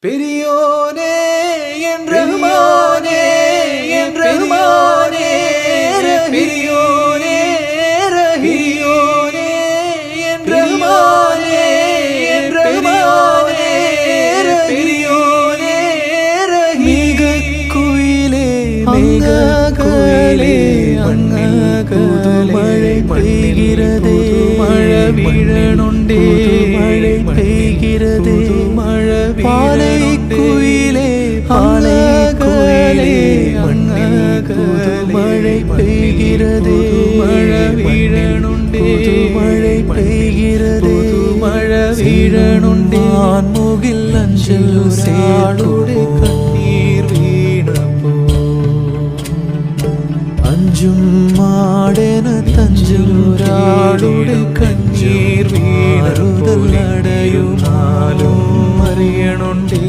பெரியோனே என் ரஹ்மானே என் ரஹ்மானே பெரியோனே ரஹீயோனே என் ரஹ்மானே என் ரஹ்மானே பெரியோனே ரஹீக குயிலே மேக குயிலே மழை பெய்கிறதே மழை வீழனுண்டே மழை பெய்கிறதே மழை பாலை குயிலே பாலை குயிலே மழை பெய்கிறதே மழை வீழனுண்டே மழை பெய்கிறதே மழை வீழனுண்டே முகில் அஞ்சல் சேடுடே கண்ணீர் வீணப்போ அஞ்சும் மாடென തഞ്ചൂരാളുടെ കണ്ണീർ വീണറുതൽ അടയുമാലും അറിയണുണ്ടേ.